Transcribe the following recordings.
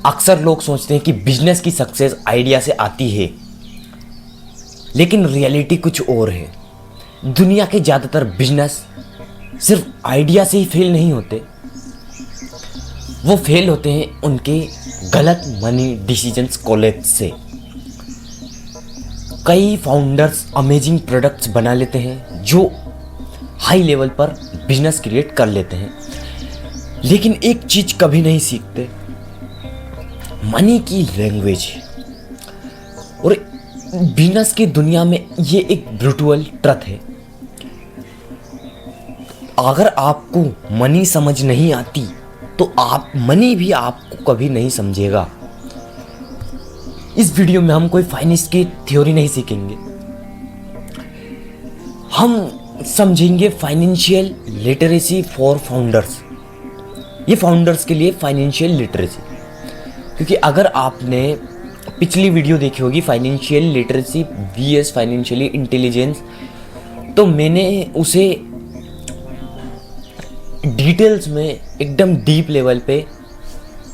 अक्सर लोग सोचते हैं कि बिजनेस की सक्सेस आइडिया से आती है, लेकिन रियलिटी कुछ और है। दुनिया के ज़्यादातर बिजनेस सिर्फ आइडिया से ही फेल नहीं होते, वो फेल होते हैं उनके गलत मनी डिसीजंस कोलैप्स से। कई फाउंडर्स अमेजिंग प्रोडक्ट्स बना लेते हैं जो हाई लेवल पर बिजनेस क्रिएट कर लेते हैं, लेकिन एक चीज कभी नहीं सीखते, मनी की लैंग्वेज। और बिजनेस की दुनिया में ये एक ब्रूटल ट्रुथ है, अगर आपको मनी समझ नहीं आती तो आप मनी भी आपको कभी नहीं समझेगा। इस वीडियो में हम कोई फाइनेंस की थ्योरी नहीं सीखेंगे, हम समझेंगे फाइनेंशियल लिटरेसी फॉर फाउंडर्स। ये फाउंडर्स के लिए फाइनेंशियल लिटरेसी, क्योंकि अगर आपने पिछली वीडियो देखी होगी financial literacy vs financially intelligence, तो मैंने उसे डिटेल्स में एकदम डीप लेवल पे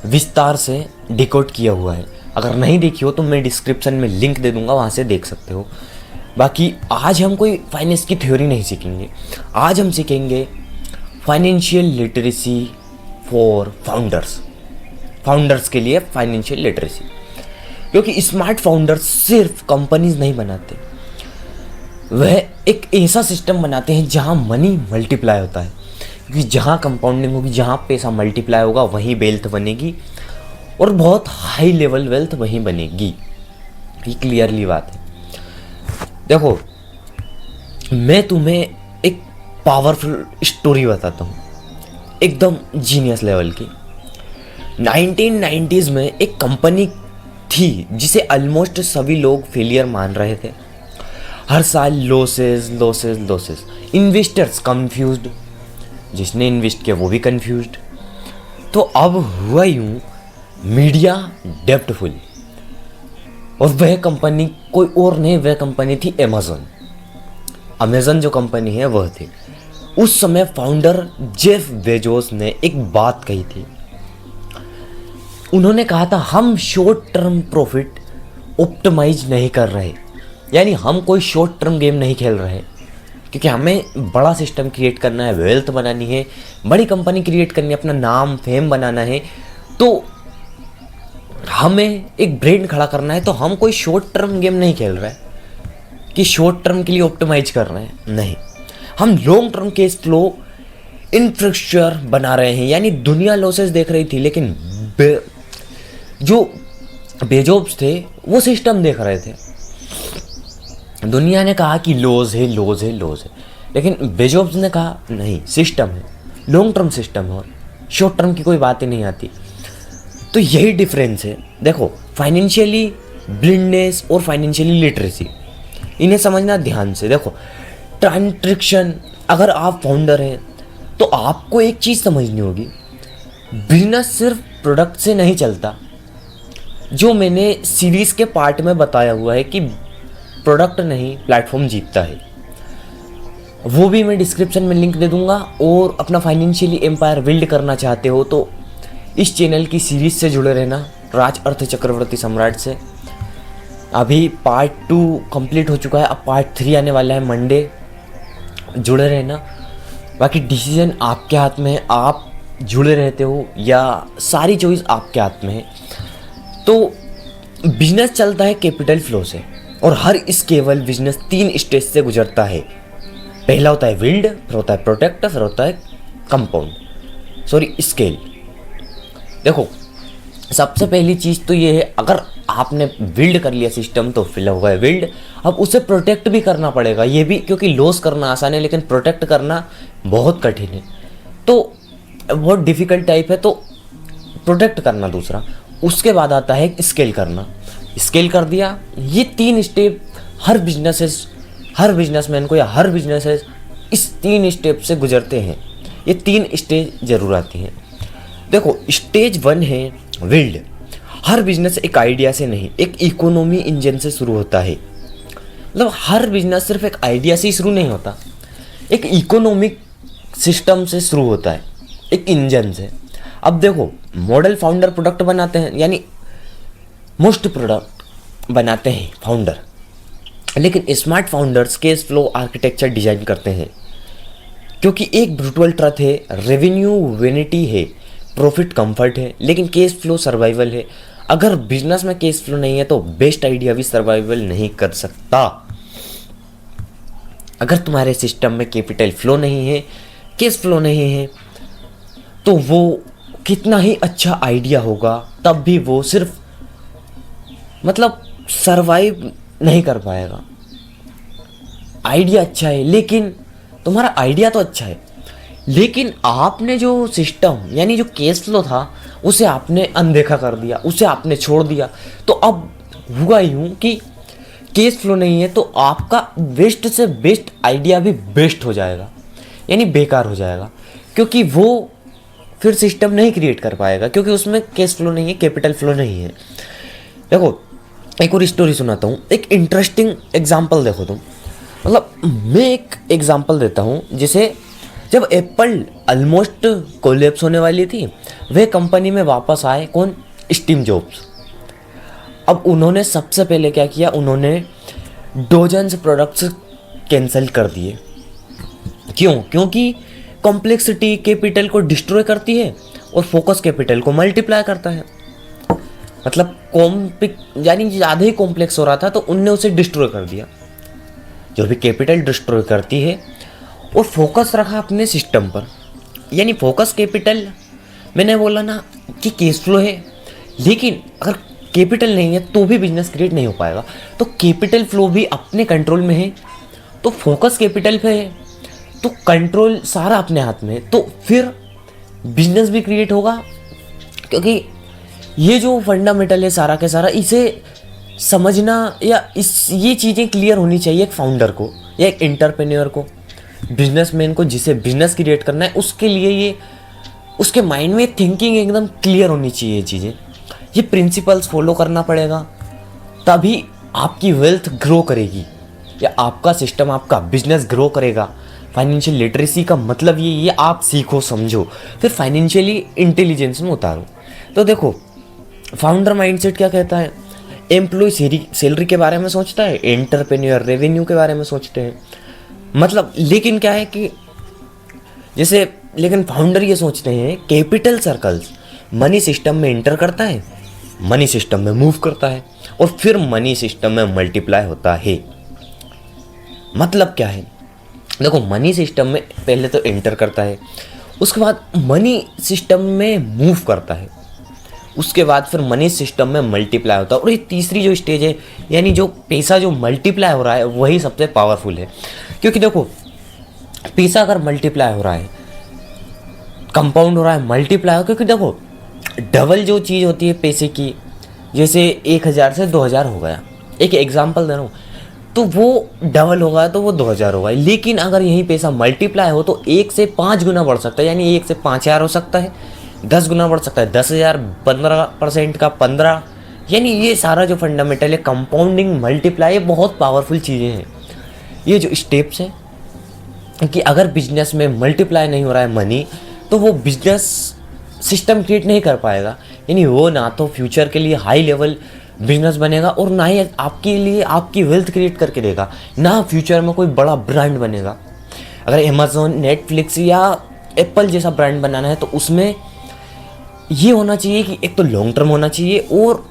विस्तार से डिकोड किया हुआ है। अगर नहीं देखी हो तो मैं डिस्क्रिप्शन में लिंक दे दूंगा, वहाँ से देख सकते हो। बाकी आज हम कोई फाइनेंस की थ्योरी नहीं सीखेंगे, आज हम सीखेंगे financial literacy for founders. Founders के लिए फाइनेंशियल लिटरेसी, क्योंकि स्मार्ट फाउंडर्स सिर्फ कंपनीज नहीं बनाते, वह एक ऐसा सिस्टम बनाते हैं जहाँ मनी मल्टीप्लाई होता है। क्योंकि जहाँ कंपाउंडिंग होगी, जहाँ पैसा मल्टीप्लाई होगा, वहीं वेल्थ बनेगी और बहुत हाई लेवल वेल्थ वहीं बनेगी। ये क्लियरली बात है। देखो, मैं तुम्हें एक पावरफुल स्टोरी बताता हूँ, एकदम जीनियस लेवल की। 1990s में एक कंपनी थी जिसे ऑलमोस्ट सभी लोग फेलियर मान रहे थे। हर साल losses losses losses, investors confused, जिसने इन्वेस्ट किया वो भी कंफ्यूज्ड। तो अब हुआ यूं, मीडिया डेप्टफुल, और वह कंपनी कोई और नहीं, वह कंपनी थी अमेज़न। अमेज़न जो कंपनी है वह थी। उस समय फाउंडर जेफ बेजोस ने एक बात कही थी। उन्होंने कहा था, हम शॉर्ट टर्म प्रॉफिट ऑप्टिमाइज नहीं कर रहे, यानी हम कोई शॉर्ट टर्म गेम नहीं खेल रहे, क्योंकि हमें बड़ा सिस्टम क्रिएट करना है, वेल्थ बनानी है, बड़ी कंपनी क्रिएट करनी है, अपना नाम फेम बनाना है, तो हमें एक ब्रांड खड़ा करना है। तो हम कोई शॉर्ट टर्म गेम नहीं खेल रहे कि शॉर्ट टर्म के लिए ऑप्टिमाइज कर रहे हैं, नहीं, हम long term cash flow infrastructure बना रहे हैं। यानी दुनिया लॉसेस देख रही थी, लेकिन जो बेजोब्स थे वो सिस्टम देख रहे थे। दुनिया ने कहा कि लॉस है लॉस है लॉस है, लेकिन बेजोब्स ने कहा नहीं, सिस्टम है, लॉन्ग टर्म सिस्टम है, शॉर्ट टर्म की कोई बात ही नहीं आती। तो यही डिफरेंस है। देखो, फाइनेंशियली ब्लिंडनेस और फाइनेंशियली लिटरेसी, इन्हें समझना ध्यान से। देखो, ट्रांजैक्शन, अगर आप फाउंडर हैं तो आपको एक चीज़ समझनी होगी, बिजनेस सिर्फ प्रोडक्ट से नहीं चलता। जो मैंने सीरीज़ के पार्ट में बताया हुआ है कि प्रोडक्ट नहीं प्लेटफॉर्म जीतता है, वो भी मैं डिस्क्रिप्शन में लिंक दे दूंगा। और अपना फाइनेंशियली एम्पायर बिल्ड करना चाहते हो तो इस चैनल की सीरीज से जुड़े रहना, राज अर्थ चक्रवर्ती सम्राट से। अभी पार्ट 2 कंप्लीट हो चुका है, अब पार्ट 3 आने वाला है मंडे, जुड़े रहना। बाकी डिसीजन आपके हाथ में है, आप जुड़े रहते हो या सारी चॉइस आपके हाथ में है। तो बिजनेस चलता है कैपिटल फ्लो से, और हर स्केलेबल बिजनेस 3 स्टेज से गुजरता है। पहला होता है बिल्ड, फिर होता है प्रोटेक्ट, फिर होता है कंपाउंड, सॉरी स्केल। देखो, सबसे पहली चीज़ तो ये है, अगर आपने बिल्ड कर लिया सिस्टम तो फिल हो गया बिल्ड, अब उसे प्रोटेक्ट भी करना पड़ेगा। ये भी, क्योंकि लॉस करना आसान है लेकिन प्रोटेक्ट करना बहुत कठिन है, तो बहुत डिफिकल्ट टाइप है। तो प्रोटेक्ट करना दूसरा, उसके बाद आता है स्केल करना। स्केल कर दिया, ये 3 स्टेप हर बिजनेसमैन को या हर बिजनेसेस इस 3 स्टेप से गुजरते हैं। ये 3 स्टेज जरूर आती हैं। देखो, स्टेज 1 है बिल्ड। हर बिजनेस एक आइडिया से नहीं, एक इकोनॉमी इंजन से शुरू होता है। मतलब हर बिजनेस सिर्फ एक आइडिया से ही शुरू नहीं होता, एक इकोनॉमिक सिस्टम से शुरू होता है, एक इंजन से। अब देखो, मॉडल फाउंडर प्रोडक्ट बनाते हैं, यानी मोस्ट प्रोडक्ट बनाते हैं फाउंडर, लेकिन smart founders cash flow architecture design करते हैं। क्योंकि एक ब्रूटल ट्रथ है, रेवेन्यू वेनिटी है, प्रॉफिट कंफर्ट है, लेकिन केस फ्लो सर्वाइवल है। अगर बिजनेस में केस फ्लो नहीं है तो बेस्ट आइडिया भी सर्वाइवल नहीं कर सकता। अगर तुम्हारे सिस्टम में कैपिटल फ्लो नहीं है, केस फ्लो नहीं है, तो वो कितना ही अच्छा आइडिया होगा तब भी वो सिर्फ मतलब सरवाइव नहीं कर पाएगा। आइडिया अच्छा है, लेकिन तुम्हारा आइडिया तो अच्छा है, लेकिन आपने जो सिस्टम यानी जो केस फ्लो था उसे आपने अनदेखा कर दिया, उसे आपने छोड़ दिया। तो अब हुआ यूं कि केस फ्लो नहीं है तो आपका बेस्ट से बेस्ट आइडिया भी बेस्ट हो जाएगा, यानी बेकार हो जाएगा, क्योंकि वो फिर सिस्टम नहीं क्रिएट कर पाएगा, क्योंकि उसमें केस फ्लो नहीं है, कैपिटल फ्लो नहीं है। देखो एक और स्टोरी सुनाता हूँ, एक इंटरेस्टिंग एग्जाम्पल देखो तुम। मतलब मैं एक एग्जाम्पल देता हूँ, जिसे जब एप्पल ऑलमोस्ट कोलैप्स होने वाली थी, वे कंपनी में वापस आए, कौन? Steve jobs. अब उन्होंने सबसे पहले क्या किया, उन्होंने डोजन्स प्रोडक्ट्स कैंसिल कर दिए। क्यों? क्योंकि कॉम्प्लेक्सिटी कैपिटल को डिस्ट्रॉय करती है और फोकस कैपिटल को मल्टीप्लाई करता है। मतलब यानी ज़्यादा ही कॉम्प्लेक्स हो रहा था तो उनने उसे डिस्ट्रॉय कर दिया। जो भी कैपिटल डिस्ट्रॉय करती है, और फोकस रखा अपने सिस्टम पर, यानी फोकस कैपिटल। मैंने बोला ना कि कैश फ्लो है, लेकिन अगर कैपिटल नहीं है तो भी बिजनेस क्रिएट नहीं हो पाएगा। तो कैपिटल फ्लो भी अपने कंट्रोल में है, तो फोकस कैपिटल पे है, तो कंट्रोल सारा अपने हाथ में है, तो फिर बिजनेस भी क्रिएट होगा। क्योंकि ये जो फंडामेंटल है सारा के सारा, इसे समझना या ये चीज़ें क्लियर होनी चाहिए एक फाउंडर को या एक एंटरप्रेन्योर को, बिजनेसमैन को, जिसे बिजनेस क्रिएट करना है। उसके लिए ये उसके माइंड में थिंकिंग एकदम क्लियर होनी चाहिए। ये चीज़ें, ये प्रिंसिपल्स फॉलो करना पड़ेगा, तभी आपकी वेल्थ ग्रो करेगी या आपका सिस्टम, आपका बिजनेस ग्रो करेगा। फाइनेंशियल लिटरेसी का मतलब ये आप सीखो, समझो, फिर फाइनेंशियली इंटेलिजेंस में उतारो। तो देखो फाउंडर माइंडसेट क्या कहता है, एम्प्लॉय सैलरी के बारे में सोचता है, एंटरप्रेन्योर रेवेन्यू के बारे में सोचते हैं। मतलब लेकिन क्या है कि जैसे, लेकिन फाउंडर ये सोचते हैं कैपिटल सर्कल्स मनी सिस्टम में एंटर करता है, मनी सिस्टम में मूव करता है, और फिर मनी सिस्टम में मल्टीप्लाई होता है। मतलब क्या है, देखो मनी सिस्टम में पहले तो एंटर करता है, उसके बाद मनी सिस्टम में मूव करता है, उसके बाद फिर मनी सिस्टम में मल्टीप्लाई होता है। और ये तीसरी जो स्टेज है, यानी जो पैसा जो मल्टीप्लाई हो रहा है, वही सबसे पावरफुल है। क्योंकि देखो पैसा अगर मल्टीप्लाई हो रहा है, कंपाउंड हो रहा है, मल्टीप्लाई हो, क्योंकि देखो डबल जो चीज़ होती है पैसे की, जैसे 1000 से 2000 हो गया, एक एग्जांपल दे रहा हूँ, तो वो डबल होगा तो वो 2000 होगा। लेकिन अगर यही पैसा मल्टीप्लाई हो तो 1 से 5 गुना बढ़ सकता है, यानी 1 से 5000 हो सकता है, 10 गुना बढ़ सकता है, 10,000, 15% का 15, यानी ये सारा जो फंडामेंटल है कंपाउंडिंग मल्टीप्लाई, ये बहुत पावरफुल चीज़ें हैं। ये जो स्टेप्स हैं कि अगर बिजनेस में मल्टीप्लाई नहीं हो रहा है मनी, तो वो बिजनेस सिस्टम क्रिएट नहीं कर पाएगा, यानी वो ना तो फ्यूचर के लिए हाई लेवल बिजनेस बनेगा और ना ही आपके लिए आपकी वेल्थ क्रिएट करके देगा, ना फ्यूचर में कोई बड़ा ब्रांड बनेगा। अगर अमेज़ॉन, नेटफ्लिक्स या एप्पल जैसा ब्रांड बनाना है तो उसमें ये होना चाहिए कि एक तो लॉन्ग टर्म होना चाहिए और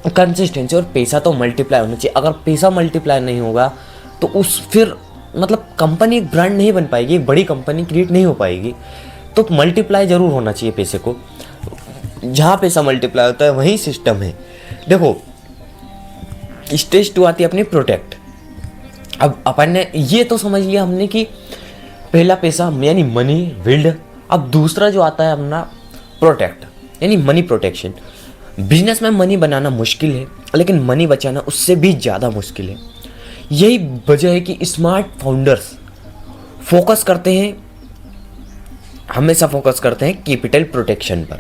कंसिस्टेंसी, और पैसा तो मल्टीप्लाई होना चाहिए। अगर पैसा मल्टीप्लाई नहीं होगा तो उस फिर मतलब कंपनी एक ब्रांड नहीं बन पाएगी, एक बड़ी कंपनी क्रिएट नहीं हो पाएगी। तो मल्टीप्लाई ज़रूर होना चाहिए पैसे को, जहाँ पैसा मल्टीप्लाई होता है वही सिस्टम है। देखो स्टेज 2 आती है अपनी प्रोटेक्ट। अब अपन ने ये तो समझ लिया हमने कि पहला पैसा यानी मनी बिल्ड, अब दूसरा जो आता है अपना प्रोटेक्ट, यानी मनी प्रोटेक्शन। बिजनेस में मनी बनाना मुश्किल है, लेकिन मनी बचाना उससे भी ज़्यादा मुश्किल है। यही वजह है कि स्मार्ट फाउंडर्स फोकस करते हैं, हमेशा फोकस करते हैं कैपिटल प्रोटेक्शन पर।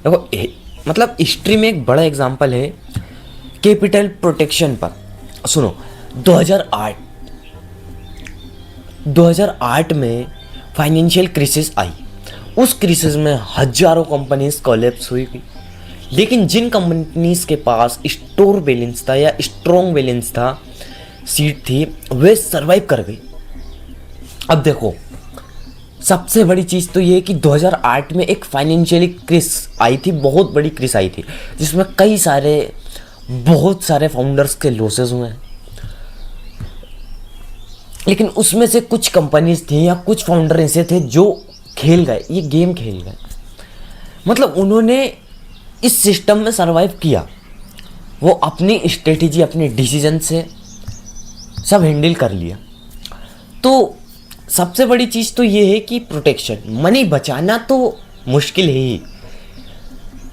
देखो मतलब हिस्ट्री में एक बड़ा एग्जांपल है कैपिटल प्रोटेक्शन पर। सुनो 2008 में फाइनेंशियल क्राइसिस आई उस क्राइसिस में हजारों कंपनीज कोलैप्स हुई थी, लेकिन जिन कंपनीज के पास स्टोर बैलेंस था या स्ट्रॉन्ग बैलेंस था, सीट थी, वे सरवाइव कर गई। अब देखो, सबसे बड़ी चीज़ तो ये कि 2008 में एक फाइनेंशियली क्रिस आई थी, बहुत बड़ी क्रिस आई थी, जिसमें बहुत सारे फाउंडर्स के लॉसेस हुए हैं। लेकिन उसमें से कुछ कंपनीज थी या कुछ फाउंडर ऐसे थे जो खेल गए, ये गेम खेल गए। मतलब उन्होंने इस सिस्टम में सरवाइव किया, वो अपनी स्ट्रेटेजी, अपने डिसीजन से सब हैंडल कर लिया। तो सबसे बड़ी चीज़ तो ये है कि प्रोटेक्शन, मनी बचाना तो मुश्किल है ही,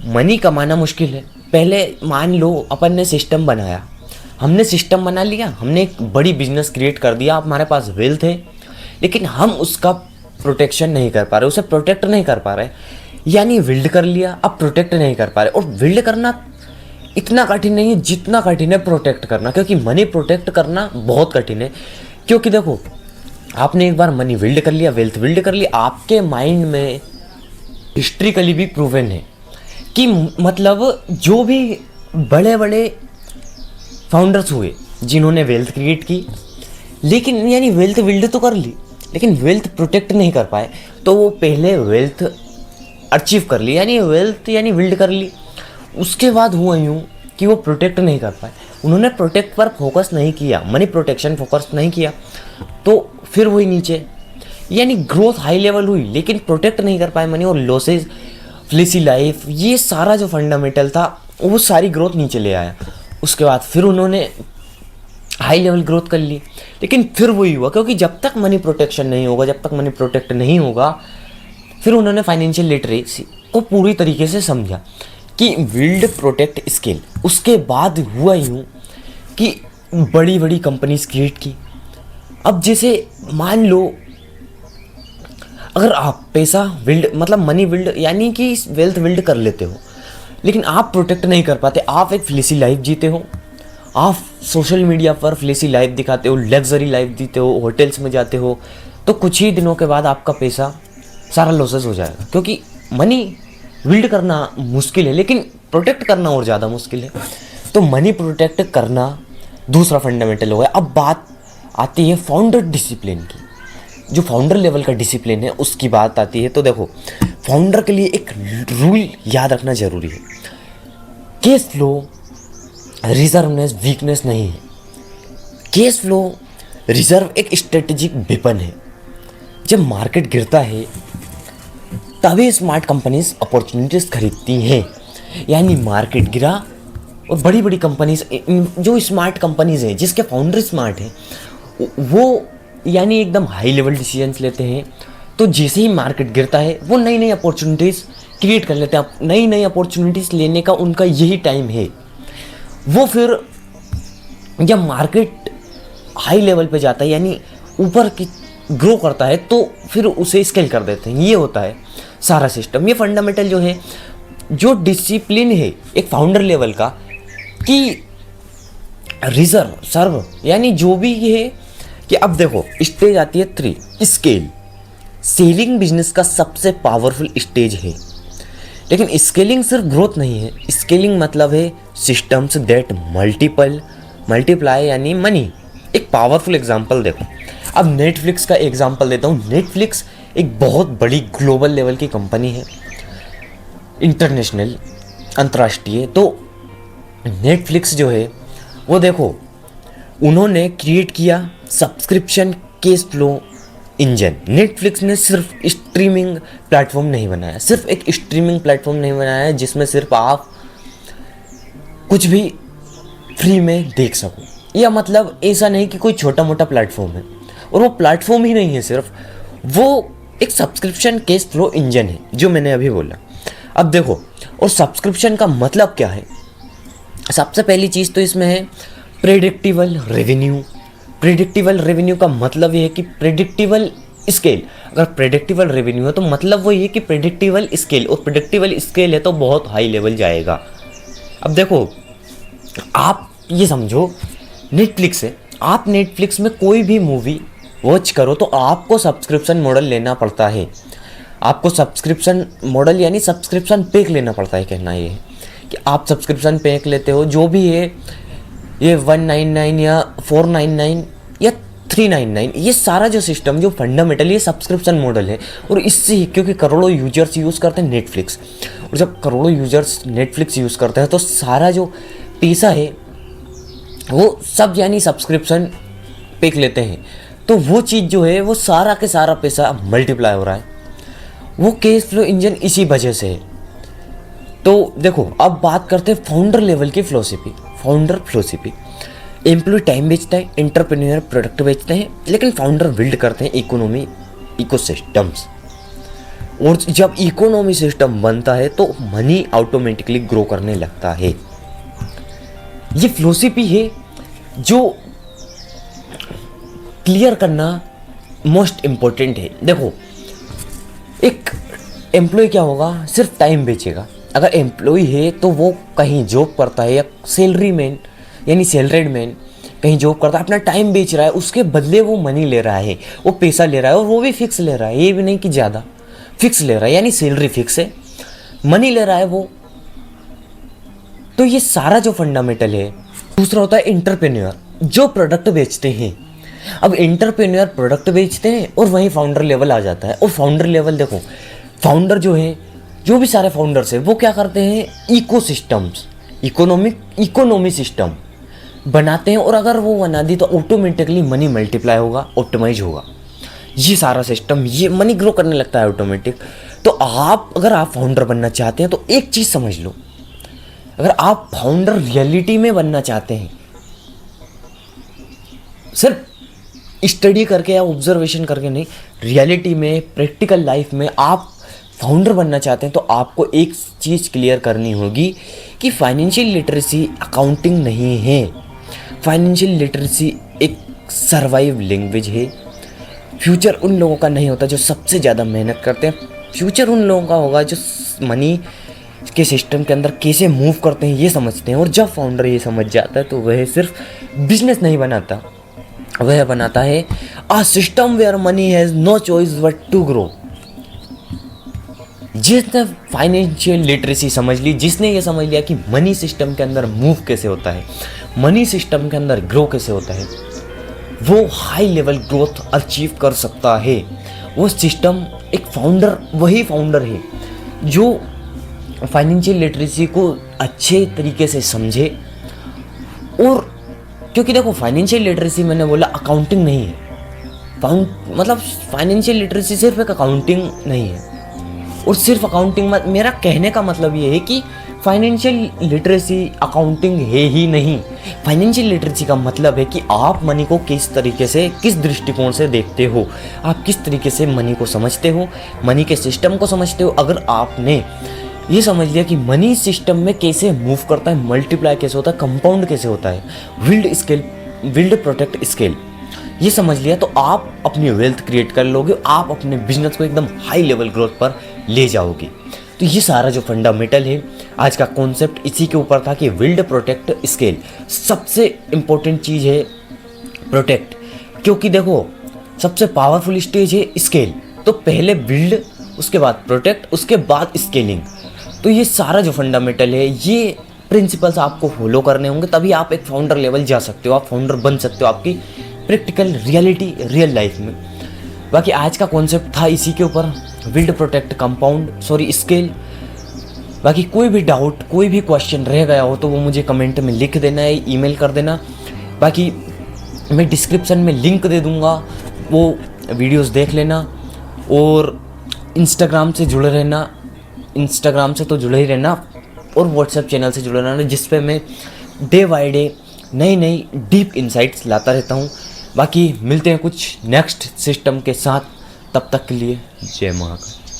मनी कमाना मुश्किल है। पहले मान लो अपन ने सिस्टम बनाया, हमने सिस्टम बना लिया, हमने एक बड़ी बिजनेस क्रिएट कर दिया, अब हमारे पास वेल्थ है, लेकिन हम उसका प्रोटेक्शन नहीं कर पा रहे, उसे प्रोटेक्ट नहीं कर पा रहे, यानी बिल्ड कर लिया, अब प्रोटेक्ट नहीं कर पा रहे। और बिल्ड करना इतना कठिन नहीं है जितना कठिन है प्रोटेक्ट करना, क्योंकि मनी प्रोटेक्ट करना बहुत कठिन है। क्योंकि देखो, आपने एक बार मनी बिल्ड कर लिया, वेल्थ बिल्ड कर लिया, आपके माइंड में हिस्ट्रिकली भी प्रूवन है कि मतलब जो भी बड़े बड़े फाउंडर्स हुए जिन्होंने वेल्थ क्रिएट की, लेकिन यानी वेल्थ बिल्ड तो कर ली, लेकिन वेल्थ प्रोटेक्ट नहीं कर पाए, तो वो पहले वेल्थ अचीव कर ली, यानी वेल्थ यानी बिल्ड कर ली, उसके बाद हुआ यूँ कि वो प्रोटेक्ट नहीं कर पाए, उन्होंने प्रोटेक्ट पर फोकस नहीं किया, मनी प्रोटेक्शन फोकस नहीं किया, तो फिर वही नीचे, यानी ग्रोथ हाई लेवल हुई लेकिन प्रोटेक्ट नहीं कर पाए मनी, और लॉसेज, फ्लेसी लाइफ, ये सारा जो फंडामेंटल था वो सारी ग्रोथ नीचे ले आया। उसके बाद फिर उन्होंने हाई लेवल ग्रोथ कर ली, लेकिन फिर वही हुआ, क्योंकि जब तक मनी प्रोटेक्शन नहीं होगा, जब तक मनी प्रोटेक्ट नहीं होगा, फिर उन्होंने फाइनेंशियल लिटरेसी को पूरी तरीके से समझा कि बिल्ड, प्रोटेक्ट, स्केल। उसके बाद हुआ यूँ कि बड़ी बड़ी कंपनीज क्रिएट की। अब जैसे मान लो, अगर आप पैसा बिल्ड, मतलब मनी बिल्ड यानी कि वेल्थ बिल्ड कर लेते हो, लेकिन आप प्रोटेक्ट नहीं कर पाते, आप एक फ्लेसी लाइफ जीते हो, आप सोशल मीडिया पर फ्लेसी लाइफ दिखाते हो, लग्जरी लाइफ जीते हो, होटल्स में जाते हो, तो कुछ ही दिनों के बाद आपका पैसा सारा लॉसेस हो जाएगा, क्योंकि मनी बिल्ड करना मुश्किल है लेकिन प्रोटेक्ट करना और ज़्यादा मुश्किल है। तो मनी प्रोटेक्ट करना दूसरा फंडामेंटल हो गया। अब बात आती है फाउंडर डिसिप्लिन की, जो फाउंडर लेवल का डिसिप्लिन है उसकी बात आती है। तो देखो, फाउंडर के लिए एक रूल याद रखना जरूरी है, कैश फ्लो रिजर्वनेस वीकनेस नहीं है, कैश फ्लो रिजर्व एक स्ट्रेटेजिक वेपन है। जब मार्केट गिरता है तभी स्मार्ट कंपनीज अपॉर्चुनिटीज खरीदती हैं, यानी मार्केट गिरा और बड़ी बड़ी कंपनीज, जो स्मार्ट कंपनीज हैं जिसके फाउंडर स्मार्ट हैं, वो यानी एकदम हाई लेवल डिसीजंस लेते हैं। तो जैसे ही मार्केट गिरता है वो नई नई अपॉर्चुनिटीज़ क्रिएट कर लेते हैं। नई नई अपॉर्चुनिटीज़ लेने का उनका यही टाइम है। वो फिर जब मार्केट हाई लेवल पे जाता है, यानी ऊपर की ग्रो करता है, तो फिर उसे स्केल कर देते हैं। ये होता है सारा सिस्टम। ये फंडामेंटल जो है, जो डिसिप्लिन है एक फाउंडर लेवल का, कि रिजर्व सर्व, यानी जो भी है कि अब देखो स्टेज आती है 3, स्केल। सेलिंग बिजनेस का सबसे पावरफुल स्टेज है, लेकिन स्केलिंग सिर्फ ग्रोथ नहीं है। स्केलिंग मतलब है सिस्टम्स दैट मल्टीप्लाई यानी मनी। एक पावरफुल एग्जांपल देखो, अब नेटफ्लिक्स का एग्जांपल देता हूँ। नेटफ्लिक्स एक बहुत बड़ी ग्लोबल लेवल की कंपनी है, इंटरनेशनल, अंतर्राष्ट्रीय। तो नेटफ्लिक्स जो है वो देखो, उन्होंने क्रिएट किया subscription cash flow engine. Netflix ने सिर्फ स्ट्रीमिंग प्लेटफॉर्म नहीं बनाया, सिर्फ एक स्ट्रीमिंग प्लेटफॉर्म नहीं बनाया है जिसमें सिर्फ आप कुछ भी फ्री में देख सको, या मतलब ऐसा नहीं कि कोई छोटा मोटा प्लेटफॉर्म है। और वो प्लेटफॉर्म ही नहीं है सिर्फ, वो एक सब्सक्रिप्शन कैश फ्लो इंजन है, जो मैंने अभी बोला। अब देखो, और सब्सक्रिप्शन का मतलब क्या है? सबसे पहली चीज़ तो इसमें है प्रेडिक्टेबल रेवेन्यू। प्रेडिक्टेबल रेवेन्यू का मतलब ये है कि प्रेडिक्टेबल स्केल। अगर प्रेडिक्टेबल रेवेन्यू है तो मतलब वो ये कि प्रेडिक्टेबल स्केल, और प्रेडिक्टेबल स्केल है तो बहुत हाई लेवल जाएगा। अब देखो, आप ये समझो नेटफ्लिक्स है, आप नेटफ्लिक्स में कोई भी मूवी वॉच करो तो आपको सब्सक्रिप्शन मॉडल लेना पड़ता है। आपको सब्सक्रिप्शन मॉडल यानी सब्सक्रिप्शन पैक लेना पड़ता है। कहना ये है कि आप सब्सक्रिप्शन पैक लेते हो, जो भी है ये 199 या 499 या 399, ये सारा जो सिस्टम जो फंडामेंटल ये सब्सक्रिप्शन मॉडल है। और इससे ही क्योंकि करोड़ों यूजर्स यूज़ करते हैं नेटफ्लिक्स, और जब करोड़ों यूजर्स नेटफ्लिक्स यूज़ करते हैं तो सारा जो पैसा है वो सब यानी सब्सक्रिप्शन पैक लेते हैं। तो वो चीज़ जो है वो सारा के सारा पैसा मल्टीप्लाई हो रहा है, वो कैश फ्लो इंजन इसी वजह से है। तो देखो अब बात करते हैं फाउंडर लेवल की philosophy. Founder philosophy, employ time बेचता है, एंटरप्रेन्योर प्रोडक्ट बेचते हैं, लेकिन फाउंडर बिल्ड करते हैं इकोनॉमी इकोसिस्टम्स। और जब इकोनॉमी सिस्टम बनता है तो मनी ऑटोमेटिकली ग्रो करने लगता है। ये फिलोसफी है जो क्लियर करना मोस्ट इम्पोर्टेंट है। देखो एक एम्प्लॉय क्या होगा, सिर्फ टाइम बेचेगा। अगर एम्प्लॉय है तो वो कहीं जॉब करता है या सैलरी मैन यानी सैलरीड मैन कहीं जॉब करता है, अपना टाइम बेच रहा है, उसके बदले वो मनी ले रहा है, वो पैसा ले रहा है, और वो भी फिक्स ले रहा है, ये भी नहीं कि ज़्यादा फिक्स ले रहा है, यानी सैलरी फिक्स है, मनी ले रहा है वो। तो ये सारा जो फंडामेंटल है। दूसरा होता है एंटरप्रेन्योर, जो प्रोडक्ट बेचते हैं। अब एंटरप्रेन्योर प्रोडक्ट बेचते हैं और वहीं फाउंडर लेवल आ जाता है। और फाउंडर लेवल देखो, फाउंडर जो है, जो भी सारे फाउंडर्स है वो क्या करते हैं, इकोसिस्टम्स इकोनॉमी सिस्टम बनाते हैं। और अगर वो बना दी तो ऑटोमेटिकली मनी मल्टीप्लाई होगा, ऑप्टिमाइज होगा। ये सारा सिस्टम, ये मनी ग्रो करने लगता है ऑटोमेटिक। तो अगर आप फाउंडर बनना चाहते हैं तो एक चीज़ समझ लो, अगर आप फाउंडर रियलिटी में बनना चाहते हैं, सिर्फ स्टडी करके या ऑब्जर्वेशन करके नहीं, रियलिटी में प्रैक्टिकल लाइफ में आप फाउंडर बनना चाहते हैं, तो आपको एक चीज़ क्लियर करनी होगी कि फाइनेंशियल लिटरेसी अकाउंटिंग नहीं है। फाइनेंशियल लिटरेसी एक सर्वाइव लैंग्वेज है। फ्यूचर उन लोगों का नहीं होता जो सबसे ज़्यादा मेहनत करते हैं, फ्यूचर उन लोगों का होगा जो मनी के सिस्टम के अंदर कैसे मूव करते हैं ये समझते हैं। और जब फाउंडर ये समझ जाता है तो वह सिर्फ बिजनेस नहीं बनाता, वह बनाता है a system where money has no choice but to grow. जिसने फाइनेंशियल लिटरेसी समझ ली, जिसने ये समझ लिया कि मनी सिस्टम के अंदर मूव कैसे होता है, मनी सिस्टम के अंदर ग्रो कैसे होता है, वो हाई लेवल ग्रोथ अचीव कर सकता है। वो सिस्टम एक फाउंडर, वही फाउंडर है जो फाइनेंशियल लिटरेसी को अच्छे तरीके से समझे। और क्योंकि देखो फाइनेंशियल लिटरेसी मैंने बोला अकाउंटिंग नहीं है, मतलब फाइनेंशियल लिटरेसी सिर्फ एक अकाउंटिंग नहीं है। और सिर्फ अकाउंटिंग, मेरा कहने का मतलब ये है कि फाइनेंशियल लिटरेसी अकाउंटिंग है ही नहीं। फाइनेंशियल लिटरेसी का मतलब है कि आप मनी को किस तरीके से, किस दृष्टिकोण से देखते हो, आप किस तरीके से मनी को समझते हो, मनी के सिस्टम को समझते हो। अगर आपने ये समझ लिया कि मनी सिस्टम में कैसे मूव करता है, मल्टीप्लाई कैसे होता है, कंपाउंड कैसे होता है, बिल्ड प्रोटेक्ट स्केल, ये समझ लिया, तो आप अपनी वेल्थ क्रिएट कर लोगे, आप अपने बिजनेस को एकदम हाई लेवल ग्रोथ पर ले जाओगे। तो ये सारा जो फंडामेंटल है, आज का कॉन्सेप्ट इसी के ऊपर था कि बिल्ड प्रोटेक्ट स्केल। सबसे इंपॉर्टेंट चीज़ है प्रोटेक्ट, क्योंकि देखो सबसे पावरफुल स्टेज है स्केल। तो पहले बिल्ड, उसके बाद प्रोटेक्ट, उसके बाद स्केलिंग। तो ये सारा जो फंडामेंटल है, ये प्रिंसिपल्स आपको फॉलो करने होंगे, तभी आप एक फाउंडर लेवल जा सकते हो, आप फाउंडर बन सकते हो आपकी प्रैक्टिकल रियलिटी रियल लाइफ में। बाकी आज का कॉन्सेप्ट था इसी के ऊपर, बिल्ड प्रोटेक्ट स्केल। बाकी कोई भी डाउट, कोई भी क्वेश्चन रह गया हो तो वो मुझे कमेंट में लिख देना है, ईमेल कर देना। बाकी मैं डिस्क्रिप्शन में लिंक दे दूँगा, वो वीडियोस देख लेना। और इंस्टाग्राम से जुड़े रहना, इंस्टाग्राम से तो जुड़े ही रहना, और व्हाट्सएप चैनल से जुड़े रहना, जिस पे मैं डे बाय डे नई नई डीप इंसाइट्स लाता रहता हूँ। बाकी मिलते हैं कुछ नेक्स्ट सिस्टम के साथ, तब तक के लिए जय महाकाल।